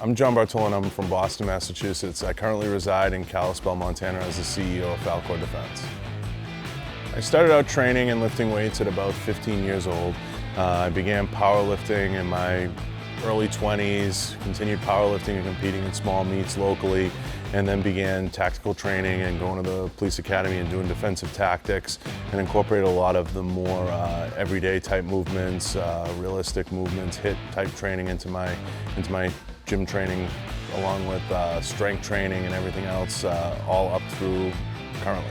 I'm John Bartolo and I'm from Boston, Massachusetts. I currently reside in Kalispell, Montana as the CEO of Falkor Defense. I started out training and lifting weights at about 15 years old. I began powerlifting in my early 20s, continued powerlifting and competing in small meets locally, and then began tactical training and going to the police academy and doing defensive tactics and incorporated a lot of the more everyday type movements, realistic movements, HIIT type training into my gym training, along with strength training and everything else, all up through currently.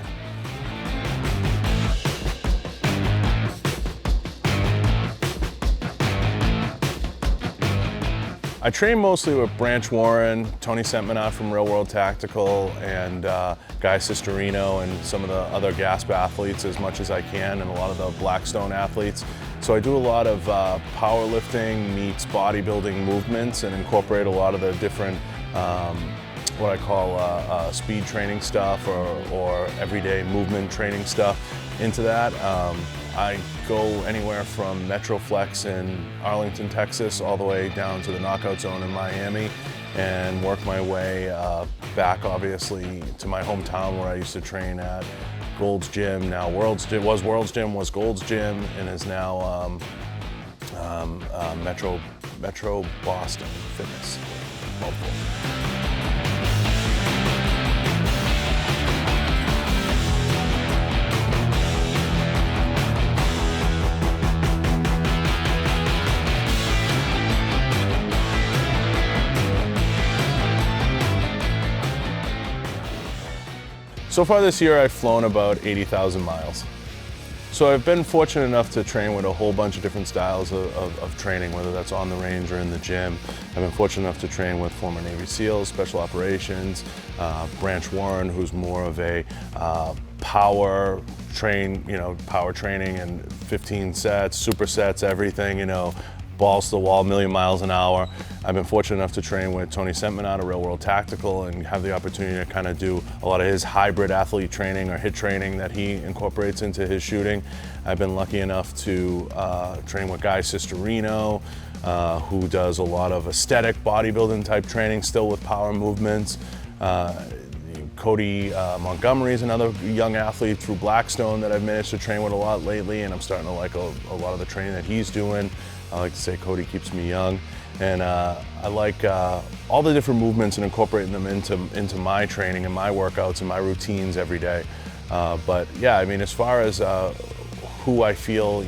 I train mostly with Branch Warren, Tony Nsima from Real World Tactical, and Guy Cisterino and some of the other GASP athletes as much as I can, and a lot of the Blackstone athletes. So I do a lot of powerlifting meets bodybuilding movements and incorporate a lot of the different what I call speed training stuff or everyday movement training stuff into that. I go anywhere from Metroflex in Arlington, Texas, all the way down to the Knockout Zone in Miami, and work my way back, obviously, to my hometown where I used to train at Gold's Gym, now World's Gym, was Gold's Gym, and is now Metro Boston Fitness. Multiple. So far this year, I've flown about 80,000 miles. So I've been fortunate enough to train with a whole bunch of different styles of training, whether that's on the range or in the gym. I've been fortunate enough to train with former Navy SEALs, Special Operations, Branch Warren, who's more of a power training and 15 sets, supersets, everything, balls to the wall, million miles an hour. I've been fortunate enough to train with Tony Nsima out of Real World Tactical and have the opportunity to kind of do a lot of his hybrid athlete training or HIIT training that he incorporates into his shooting. I've been lucky enough to train with Guy Cisterino, who does a lot of aesthetic bodybuilding type training, still with power movements. Cody Montgomery is another young athlete through Blackstone that I've managed to train with a lot lately, and I'm starting to like a lot of the training that he's doing. I like to say Cody keeps me young, and I like all the different movements and incorporating them into my training and my workouts and my routines every day. But yeah, I mean, as far as who I feel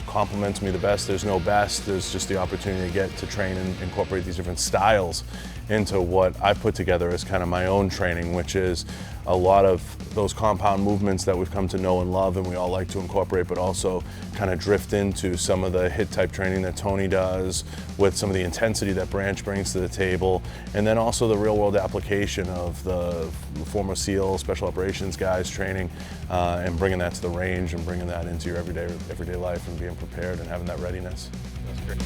complements me the best, there's no best. There's just the opportunity to get to train and incorporate these different styles into what I put together as kind of my own training, which is a lot of those compound movements that we've come to know and love and we all like to incorporate, but also kind of drift into some of the HIIT type training that Tony does with some of the intensity that Branch brings to the table, and then also the real world application of the former SEAL, Special Operations guys training and bringing that to the range and bringing that into your everyday life and being prepared and having that readiness. That's great.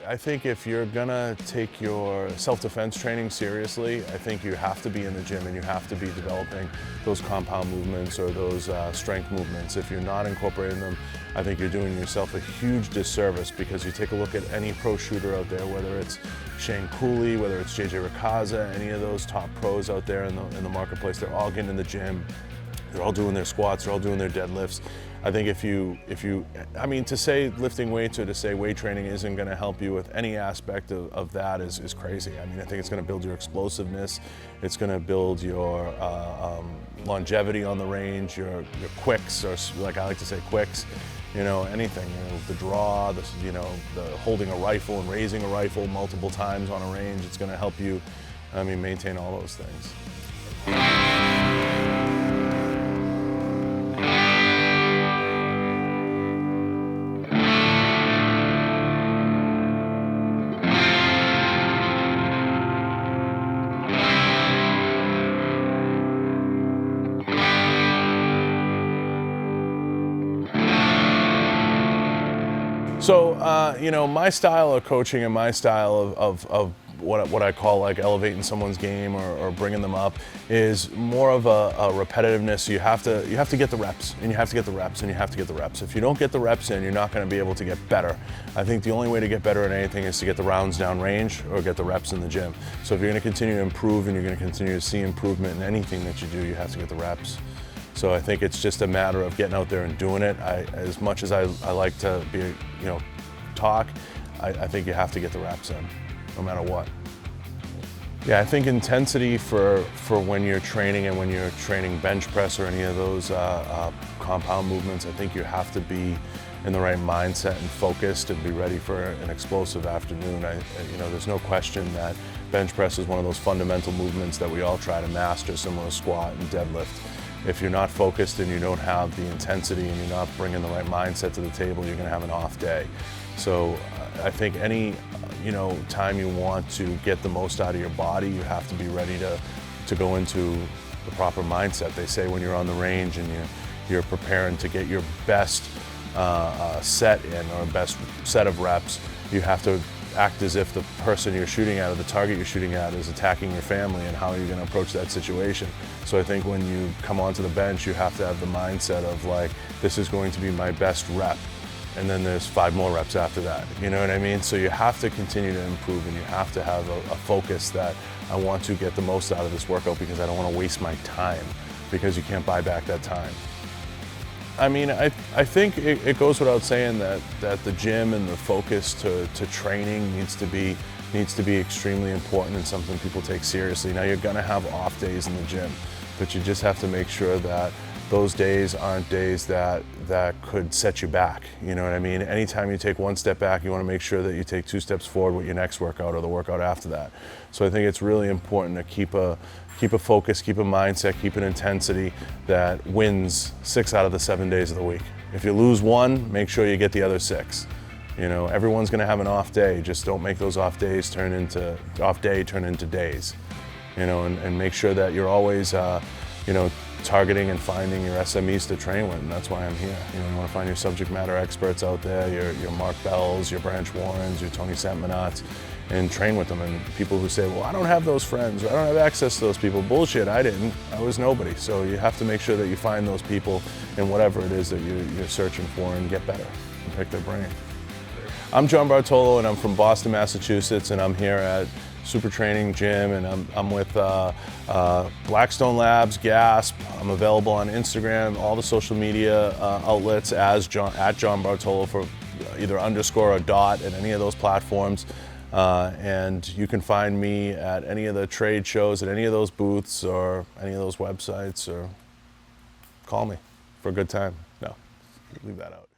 I think if you're gonna take your self-defense training seriously, I think you have to be in the gym and you have to be developing those compound movements or those strength movements. If you're not incorporating them, I think you're doing yourself a huge disservice, because you take a look at any pro shooter out there, whether it's Shane Cooley, whether it's JJ Rakaza, any of those top pros out there in the marketplace, they're all getting in the gym. They're all doing their squats, they're all doing their deadlifts. I think I mean, to say lifting weights or to say weight training isn't gonna help you with any aspect of that is crazy. I mean, I think it's gonna build your explosiveness, it's gonna build your longevity on the range, your quicks, or like I like to say quicks, anything, the draw, the holding a rifle and raising a rifle multiple times on a range, it's gonna help you, maintain all those things. So, you know, my style of coaching and my style of what I call like elevating someone's game or bringing them up is more of a repetitiveness. You have to get the reps, and you have to get the reps, and you have to get the reps. If you don't get the reps in, you're not going to be able to get better. I think the only way to get better at anything is to get the rounds down range or get the reps in the gym. So if you're going to continue to improve and you're going to continue to see improvement in anything that you do, you have to get the reps. So I think it's just a matter of getting out there and doing it. As much as I like to be, you know, talk, I think you have to get the reps in, no matter what. Yeah, I think intensity for when you're training and when you're training bench press or any of those compound movements, I think you have to be in the right mindset and focused and be ready for an explosive afternoon. You know, there's no question that bench press is one of those fundamental movements that we all try to master, similar to squat and deadlift. If you're not focused and you don't have the intensity and you're not bringing the right mindset to the table, you're going to have an off day. So I think any, you know, time you want to get the most out of your body, you have to be ready to go into the proper mindset. They say when you're on the range and you're preparing to get your best set in or best set of reps, you have to act as if the person you're shooting at or the target you're shooting at is attacking your family, and how you're going to approach that situation. So I think when you come onto the bench, you have to have the mindset of like, this is going to be my best rep, and then there's 5 more reps after that. You know what I mean? So you have to continue to improve, and you have to have a focus that I want to get the most out of this workout because I don't want to waste my time, because you can't buy back that time. I mean, I think it goes without saying that the gym and the focus to training needs to be extremely important and something people take seriously. Now, you're gonna have off days in the gym, but you just have to make sure that those days aren't days that could set you back. You know what I mean? Anytime you take 1 step back, you want to make sure that you take 2 steps forward with your next workout or the workout after that. So I think it's really important to keep a focus, keep a mindset, keep an intensity that wins 6 out of the 7 days of the week. If you lose 1, make sure you get the other 6. You know, everyone's going to have an off day. Just don't make those off day turn into days. You know, and make sure that you're always, you know, targeting and finding your SMEs to train with, and that's why I'm here. You know, you want to find your subject matter experts out there, your Mark Bells, your Branch Warrens, your Tony Santmanats, and train with them. And people who say, well, I don't have those friends, or I don't have access to those people. Bullshit, I didn't. I was nobody. So you have to make sure that you find those people in whatever it is that you're searching for and get better and pick their brain. I'm John Bartolo, and I'm from Boston, Massachusetts, and I'm here at SuperTraining Gym, and I'm with Blackstone Labs, Gasp. I'm available on Instagram, all the social media outlets at John Bartolo for either underscore or dot at any of those platforms. And you can find me at any of the trade shows, at any of those booths, or any of those websites, or call me for a good time. No, leave that out.